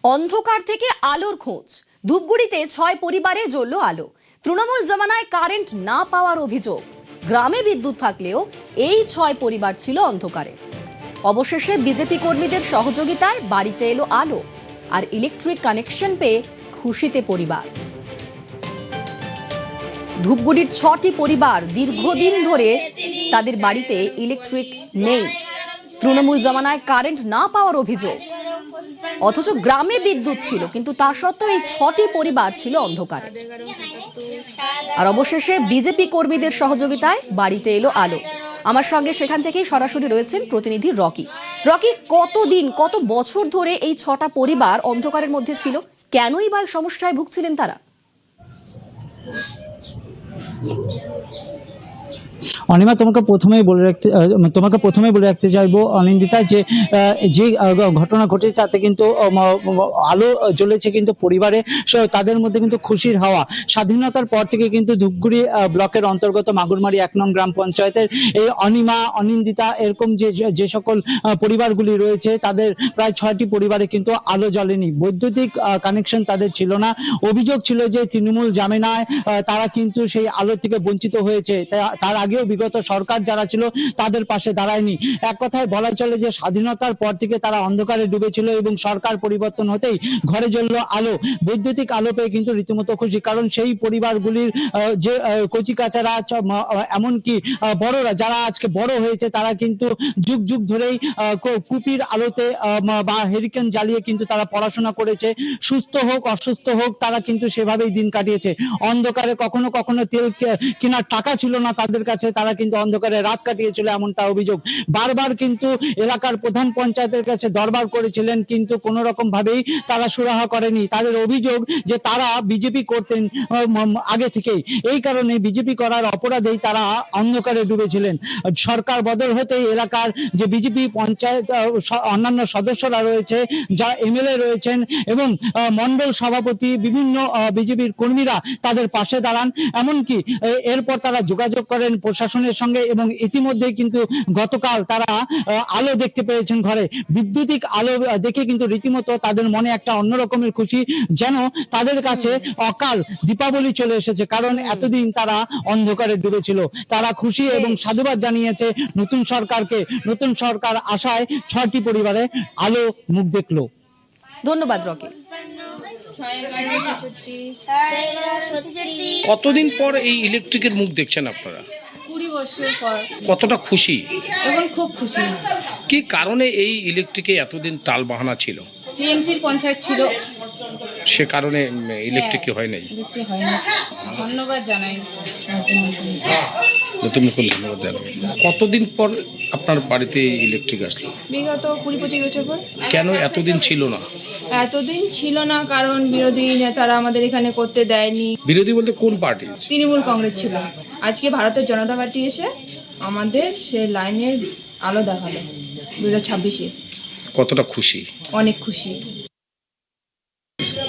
অন্ধকার থেকে আলোর খোঁজ। ধূপগুড়িতে 6 পরিবারে জ্বলল আলো। তৃণমূল জমানায় কারেন্ট না পাওয়ার অভিযোগ। গ্রামে বিদ্যুৎ থাকলেও এই 6 পরিবার ছিল অন্ধকারে। অবশেষে বিজেপি কর্মীদের সহযোগিতায় বাড়িতে এলো আলো, আর ইলেকট্রিক কানেকশন পেয়ে খুশিতে পরিবার। ধূপগুড়ির 6টি পরিবার দীর্ঘদিন ধরে তাদের বাড়িতে ইলেকট্রিক নেই। তৃণমূল জমানায় কারেন্ট না পাওয়ার অভিযোগ, অথচ গ্রামে বিদ্যুৎ ছিল, কিন্তু তা সত্ত্বেও এই 6টি পরিবার ছিল অন্ধকারে। আর অবশেষে বিজেপি কর্মীদের সহযোগিতায় বাড়িতে এলো আলো। আমার সঙ্গে সেখান থেকেই সরাসরি রয়েছেন প্রতিনিধি রকি। কতদিন, কত বছর ধরে এই 6টা পরিবার অন্ধকারের মধ্যে ছিল? কেনই বা সমস্যায় ভুগছিলেন তারা? অনিমা, তোমাকে প্রথমেই বলে রাখতে চাইবো অনিন্দিতা, যে ঘটনা ঘটেছে তাতে কিন্তু আলো জ্বলেছে কিন্তু পরিবারে, তাদের মধ্যে কিন্তু খুশির হাওয়া। স্বাধীনতার পর থেকে কিন্তু ধূপগুড়ি ব্লকের অন্তর্গত মাগুরমারি 1 নং গ্রাম পঞ্চায়েতের এই অনিমা, অনিন্দিতা এরকম যে সকল পরিবারগুলি রয়েছে, তাদের প্রায় 6টি পরিবারে কিন্তু আলো জ্বলেনি। বৈদ্যুতিক কানেকশন তাদের ছিল না। অভিযোগ ছিল যে তৃণমূল জামানায় তারা কিন্তু সেই আলো থেকে বঞ্চিত হয়েছে। তার আগেও বিগত সরকার যারা ছিল তাদের পাশে দাঁড়ায়নি। এক কথায় বলা চলে যে স্বাধীনতার পর থেকে তারা অন্ধকারে ডুবেছিল, এবং সরকার পরিবর্তন হতেই ঘরে জ্বলল আলো। বৈদ্যুতিক আলো পেয়ে কিন্তু রীতিমতো খুশি, কারণ সেই পরিবারগুলির যে কচিকাচারা, এমনকি বড়রা যারা আজকে বড় হয়েছে, তারা কিন্তু যুগ যুগ ধরেই কুপির আলোতে বা হেরিকেন জ্বালিয়ে কিন্তু তারা পড়াশোনা করেছে। সুস্থ হোক অসুস্থ হোক, তারা কিন্তু সেভাবেই দিন কাটিয়েছে। অন্ধকারে কখনো কখনো তেল কেনার টাকা ছিল না তাদের কাছে, তারা কিন্তু অন্ধকারে রাত কাটিয়েছিল, এমনটা অভিযোগ। বারবার কিন্তু এলাকার প্রধান পঞ্চায়েতের কাছে দরবার করেছিলেন, কিন্তু কোনো রকম ভাবেই তারা সুরাহা করেনি। তাদের অভিযোগ যে তারা বিজেপি করতেন আগে থেকেই, এই কারণে বিজেপি করার অপরাধেই তারা অন্ধকারে ডুবেছিলেন। সরকার বদল হতেই এলাকার যে বিজেপি পঞ্চায়েত অন্যান্য সদস্যরা রয়েছে, যা এমএলএ রয়েছেন এবং মন্ডল সভাপতি, বিভিন্ন বিজেপির কর্মীরা তাদের পাশে দাঁড়ান। এমনকি এরপর তারা যোগাযোগ করেন প্রশাসনের সঙ্গে, এবং ইতিমধ্যে কিন্তু গতকাল তারা আলো দেখতে পেয়েছেন ঘরে। বৈদ্যুতিক আলো দেখে কিন্তু রীতিমতো তাদের মনে একটা অন্যরকমের খুশি, যেন তাদের কাছে অকাল দীপাবলি চলে এসেছে, কারণ এতদিন তারা অন্ধকারে ডুবেছিল। তারা খুশি এবং সাধুবাদ জানিয়েছে নতুন সরকারকে। নতুন সরকার আসায় 6টি পরিবারে আলো মুখ দেখলো। ধন্যবাদ রকি। কতদিন পর এই ইলেকট্রিকের মুখ দেখছেন আপনারা? 20 বছর পর। কতটা খুশি? এখন খুব খুশি। কি কারণে এই ইলেকট্রিকে এতদিন টাল বাহানা ছিল? টিএমসির পঞ্চায়েত ছিল, সে কারণে ইলেকট্রিক হয় নাই। দেখতে হয় না। ধন্যবাদ জানাই নতুন করে ধন্যবাদ জানাই। কতদিন পর আপনার বাড়িতে ইলেকট্রিক আসলো? বিগত 20-25 বছর পর। কেন এতদিন ছিল না? এতদিন ছিল না কারণ বিরোধী নেতারা আমাদের এখানে করতে দেয়নি। বিরোধী বলতে কোন পার্টি? তৃণমূল কংগ্রেস ছিল। আজকে ভারতের জনতা পার্টি এসে আমাদের সে লাইনের আলো দেখালো 2026-এ। কতটা খুশি? অনেক খুশি।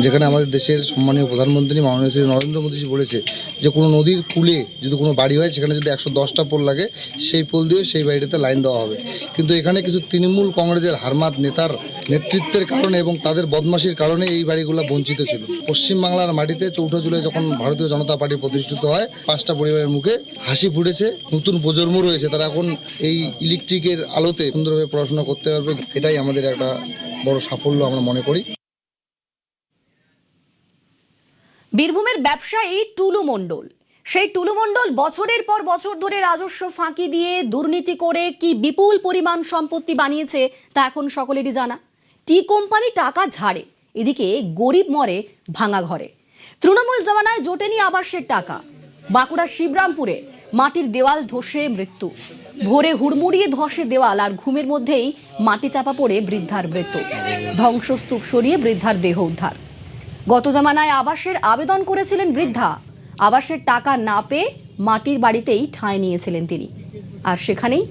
যেখানে আমাদের দেশের সম্মানীয় প্রধানমন্ত্রী মাননীয় শ্রী নরেন্দ্র মোদীজি বলেছে যে কোনো নদীর কূলে যদি কোনো বাড়ি হয়, সেখানে যদি 110টা পোল লাগে, সেই পোল দিয়ে সেই বাড়িটাতে লাইন দেওয়া হবে। কিন্তু এখানে কিছু তৃণমূল কংগ্রেসের হারমাত নেতার নেতৃত্বের কারণে এবং তাদের বদমাশির কারণে এই বাড়িগুলো বঞ্চিত ছিল। পশ্চিমবাংলার মাটিতে 4 জুলাই যখন ভারতীয় জনতা পার্টি প্রতিষ্ঠিত হয়, 5টা পরিবারের মুখে হাসি ফুটেছে। নতুন প্রজন্ম রয়েছে, তারা এখন এই ইলেকট্রিকের আলোতে সুন্দরভাবে পড়াশোনা করতে পারবে। এটাই আমাদের একটা বড় সাফল্য আমরা মনে করি। বীরভূমের ব্যবসায়ী টুলু মণ্ডল, সেই টুলু মণ্ডল বছরের পর বছর ধরে রাজস্ব ফাঁকি দিয়ে দুর্নীতি করে কি বিপুল পরিমাণ সম্পত্তি বানিয়েছে তা এখন সকলেরই জানা। টি কোম্পানি টাকা ঝাড়ে, এদিকে গরিব মরে ভাঙা ঘরে। তৃণমূল জমানায় জোটেনি আবাসের টাকা। বাঁকুড়া শিবরামপুরে মাটির দেওয়াল ধসে মৃত্যু। ভোরে হুড়মুড়িয়ে ধসে দেওয়াল, আর ঘুমের মধ্যেই মাটি চাপা পড়ে বৃদ্ধার মৃত্যু। ধ্বংসস্তূপ সরিয়ে বৃদ্ধার দেহ উদ্ধার। গত জমানায় আবাসের আবেদন করেছিলেন বৃদ্ধা। আবাসের টাকা না পেয়ে মাটির বাড়িতেই ঠাঁই নিয়েছিলেন তিনি, আর সেখানেই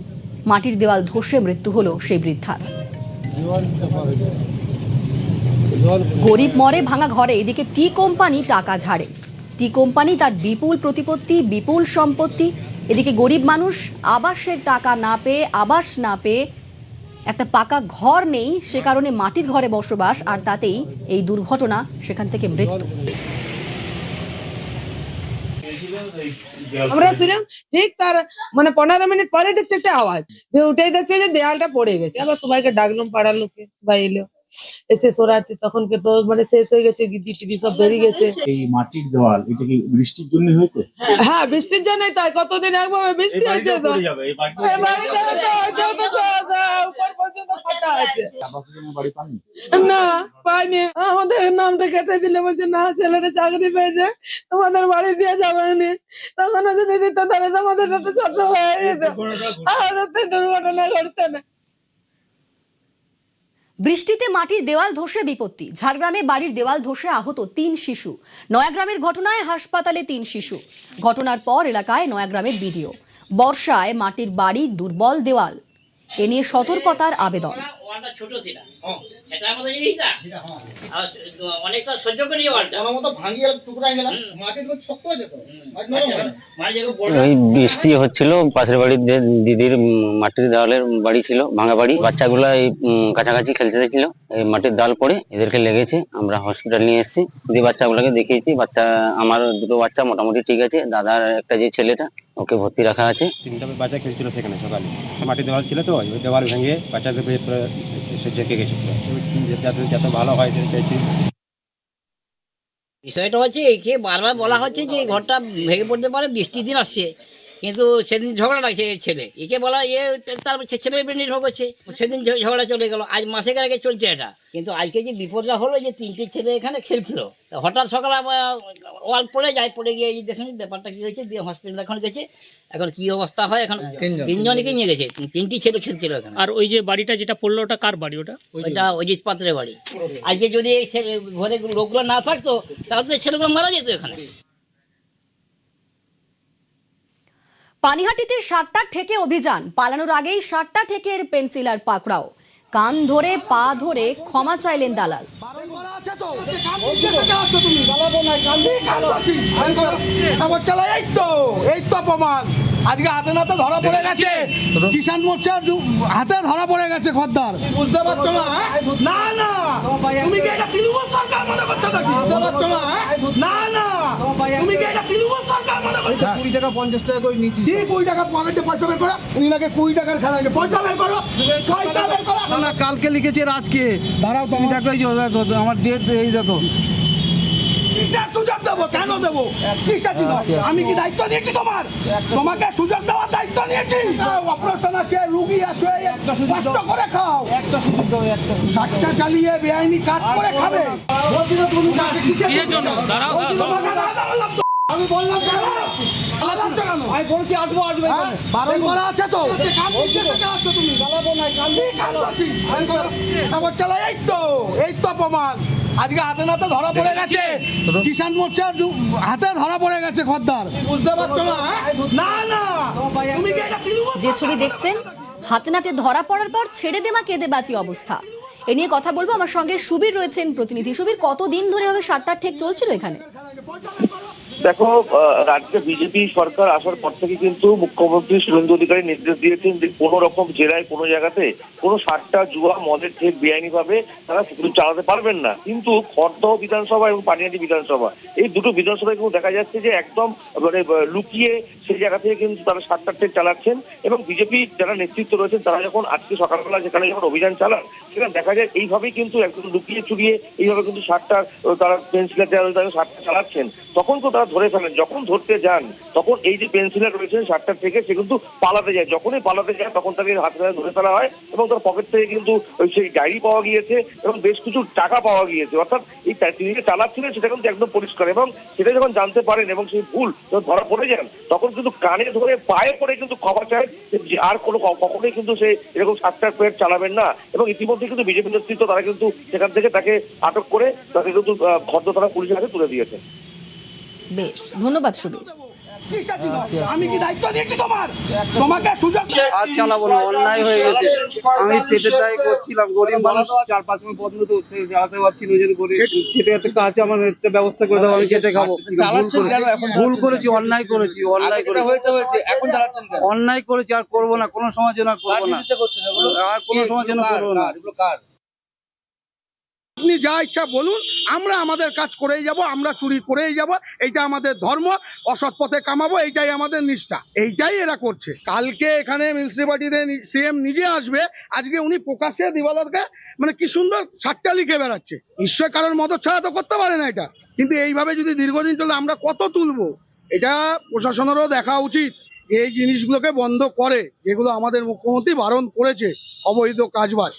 মাটির দেওয়াল ধসে মৃত্যু হলো সেই বৃদ্ধার। গরিব মরে ভাঙা ঘরে, এদিকে টি কোম্পানি টাকা ঝাড়ে। টি কোম্পানি তার বিপুল প্রতিপত্তি, বিপুল সম্পত্তি, এদিকে গরিব মানুষ আবাসের টাকা না পেয়ে, আবাস না পেয়ে একটা পাকা ঘর নেই, সে কারণে মাটির ঘরে বসবাস, আর তাতেই এই দুর্ঘটনা, সেখান থেকে মৃত্যু। আমরা ছিলাম ঠিক তার মানে 15 মিনিট পরে দেখছি একটা আওয়াজ, দিয়ে উঠেই দেখছে যে দেয়ালটা পড়ে গেছে। আবার সবাইকে ডাকলাম, পাড়ার লোকে সবাই এলো, এসে সরাচ্ছে। তখনকে তো মানে শেষ হয়ে গেছে, গিদ্দি টিডি সব বেরিয়ে গেছে। এই মাটির দেওয়াল এটা কি বৃষ্টির জন্য হয়েছে? হ্যাঁ, বৃষ্টির জন্যই তাই, কতদিন একভাবে বৃষ্টি হচ্ছে তো এই বাড়িটা তো ওইটাও তো সব উপর পর্যন্ত ফাটা আছে। বাড়ি পানি না পাইনি, আমাদের নামটা কেটে দিলে বলছে না ছেলেটা চাকরি পেয়েছে, তোমাদের বাড়ি দিয়ে যাবে না। তখন যদি দিত তাহলে তোমাদের সাথে ছোট হয়ে যেত, আর দুর্ঘটনা ঘটতো না। বৃষ্টিতে মাটির দেওয়াল ধসে বিপত্তি। ঝাড়গ্রামে বাড়ির দেওয়াল ধসে আহত 3 শিশু। নয়াগ্রামের ঘটনায় হাসপাতালে 3 শিশু। ঘটনার পর এলাকায় নয়াগ্রামের বিডিও। বর্ষায় মাটির বাড়ি, দুর্বল দেওয়াল, এ নিয়ে সতর্কতার আবেদন। ওয়ালটা ছোট ছিল, সেটার মধ্যে জিনিসটা আর অনেকটা সহ্য করি ওয়ালটা আমার মতো ভাঙিয়ে টুকরা গেল, মাটি তো শক্ত আছে তো মানে যেগুলো বড়। ওই বৃষ্টি হচ্ছিল, পাশের বাড়ির দিদির মাটির দেওয়ালের বাড়ি ছিল, ভাঙা বাড়ি। বাচ্চাগুলো এই কাছাকাছি খেলতে ছিল, এই মাটির দেওয়াল পড়ে এদেরকে লেগেছে। আমরা হসপিটাল নিয়ে এসেছি, দিয়ে বাচ্চাগুলোকে দেখিয়েছি। বাচ্চা আমার দুটো বাচ্চা মোটামুটি ঠিক আছে, দাদার একটা যে ছেলেটা ওকে ভর্তি রাখা আছে। 3টা বাচ্চা খেলছিল সেখানে সকালে, মাটির দেওয়াল ছিল তো, ওই দেওয়াল ভেঙে বাচ্চাদের এসে জেঁকে গেছে। যাতে ভালো হয় চেয়েছি। বিষয়টা হচ্ছে একে বারবার বলা হচ্ছে যে এই ঘরটা ভেঙে পড়তে পারে, বৃষ্টির দিন আসছে, কিন্তু সেদিন ঝগড়া লাগছে ছেলে, একে বলা তার ছেলের বের নির্ভর করছে, সেদিন ঝগড়া চলে গেল। আজ মাসেক আগে চলছে এটা, কিন্তু আজকে যে বিপদটা হলো যে 3টে ছেলে এখানে খেলছিল, হঠাৎ সকালে ওয়াল পড়ে যায়, পড়ে গিয়ে এই দেখেন ব্যাপারটা কি হয়েছে। দিয়ে হসপিটাল এখন গেছে, এখন কি অবস্থা হয়, এখন 3জনকে নিয়ে গেছে, 3টি ছেলে খেলছিল এখানে। আর ওই যে বাড়িটা যেটা পড়লো ওটা কার বাড়ি? ওইটা অজিত পাত্রের বাড়ি। আজকে যদি এই ঘরে লোকগুলো না থাকতো তাহলে তো ছেলেগুলো মারা যেত এখানে। পানিহাটিতে 7টা ঠেকে অভিযান। পালানোর আগেই 7টা ঠেকের পেন্সিলার পাকড়াও। কান ধরে পা ধরে ক্ষমা চাইলেন দালাল। আজকে হাতে নাতে ধরা পড়ে গেছে, কিষাণ মোর্চার হাতে ধরা পড়ে গেছে খদ্দার। বুঝতে পারছো না? না না, তুমি কি এটা তৃণমূল সরকার মনে করছো নাকি? বুঝতে পারছো না? না না, তুমি কি এটা তৃণমূল সরকার মনে করছো? 20 টাকা 50 টাকা করে নিচ্ছি। কি 20 টাকা পকেটে পয়সা বের করো? উনি নাকি 20 টাকার খেলা, পয়সা বের করো, পয়সা বের করো। না, কালকে লিখেছে আজকে। দাঁড়াও, তুমি দেখো, এই যে দেখো আমার ডেট, এই দেখো। সুযোগ দেবো কেন দেবো? আমি কি দায়িত্ব নিয়েছি তোমার? তোমাকে সুযোগ দেওয়ার দায়িত্ব নিয়েছি। অপারেশন আছে, রুগী আছে, কষ্ট করে খাও। একটা সুযোগ দেবো, একটা 7টা চালিয়ে বেআইনি কাজ করে খাবে। আমি বললাম কেন? আমি বলছি আসবো, আসবে বারণ করা আছে তো। তুমি চালাবো না, এই তো প্রমাণ। আজকে হাতে নাতে ধরা পড়ে গেছে, কিষাণ মোর্চার হাতে ধরা পড়ে গেছে খদ্দার। বুঝতে পারছো না? না না, তুমি কি এটা তৃণমূল? যে ছবি দেখছেন, হাতে নাতে ধরা পড়ার পর ছেড়ে দেওয়া কেঁদে বাঁচি অবস্থা। এ নিয়ে কথা বলবো, আমার সঙ্গে সুবীর রয়েছেন প্রতিনিধি। সুবীর, কতদিন ধরে এভাবে 7টা ঠেক চলছিল এখানে? দেখো, রাজ্যে বিজেপি সরকার আসার পর থেকে কিন্তু মুখ্যমন্ত্রী শুভেন্দু অধিকারী নির্দেশ দিয়েছেন যে কোনো রকম জেলায় কোনো জায়গাতে কোনো 7টা জুয়া মদের ঠেক বেআইনি ভাবে তারা চালাতে পারবেন না। কিন্তু খড়দহ বিধানসভা এবং পানিহাটি বিধানসভা, এই দুটো বিধানসভায় কিন্তু দেখা যাচ্ছে যে একদম মানে লুকিয়ে সেই জায়গা থেকে কিন্তু তারা 7টা ঠেক চালাচ্ছেন। এবং বিজেপি যারা নেতৃত্ব রয়েছেন তারা যখন আজকে সকালবেলা যেখানে যখন অভিযান চালান, সেখানে দেখা যায় এইভাবেই কিন্তু একদম লুকিয়ে চুরিয়ে এইভাবে কিন্তু 7টা তারা পেন্সিলার 7টা চালাচ্ছেন। তখন তো তারা ধরে ফেলেন। যখন ধরতে যান তখন এই যে পেন্সিলার রয়েছেন 7টা থেকে, সে কিন্তু পালাতে যায়। যখনই পালাতে যায় তখন তাকে হাতে ধরে ফেলা হয় এবং তার পকেট থেকে কিন্তু সেই ডায়েরি পাওয়া গিয়েছে এবং বেশ কিছু টাকা পাওয়া গিয়েছে। অর্থাৎ এই তিনি যে চালাচ্ছিলেন সেটা কিন্তু একদম পরিষ্কার। এবং সেটা যখন জানতে পারেন এবং সেই ভুল যখন ধরা পড়ে যান, তখন কিন্তু কানে ধরে পায়ে পড়ে কিন্তু ক্ষমা চায় যে আর কোনো কখনোই কিন্তু সে এরকম 7টা পেট চালাবেন না। এবং ইতিমধ্যে কিন্তু বিজেপি নেতৃত্ব তারা কিন্তু সেখান থেকে তাকে আটক করে তাকে কিন্তু খর্দ থানা পুলিশের হাতে তুলে দিয়েছে। বেশ, ধন্যবাদ সুবীর। কিসের ছিল? আমি কি দায়িত্ব দিয়েছি তোমার? তোমাকে সুযোগ আর চালাবো না, অন্যায় হয়ে গেছে। আমি পেটের দায় করছিলাম, গরিব মানুষ, 4-5 মাস বন্ধ তো জ্বালাতে পারছি না, ওই জন্য করে খেতে একটা কাজ আমার একটা ব্যবস্থা করে দাও, আমি খেতে খাবো। ভুল করেছি, অন্যায় করেছি, অন্যায় করেছি, আর করবো না, কোনো সমালোচনা করবো না, আর কোনো সমালোচনা করবো না। আপনি যা ইচ্ছা বলুন, আমরা আমাদের কাজ করেই যাব, আমরা চুরি করেই যাব, এইটা আমাদের ধর্ম, অসৎ পথে কামাবো, এইটাই আমাদের নিষ্ঠা, এইটাই এরা করছে। কালকে এখানে মিউনিসিপালিটিতে সিএম নিজে আসবে, আজকে উনি প্রকাশ্যে দিবালকে মানে কি সুন্দর সাতটা লিখে বেড়াচ্ছে। নিশ্চয় কারোর মদত ছাড়া তো করতে পারে না এটা, কিন্তু এইভাবে যদি দীর্ঘদিন চলে আমরা কত তুলবো? এটা প্রশাসনেরও দেখা উচিত, এই জিনিসগুলোকে বন্ধ করে, যেগুলো আমাদের মুখ্যমন্ত্রী বারণ করেছে, অবৈধ কাজবাজ।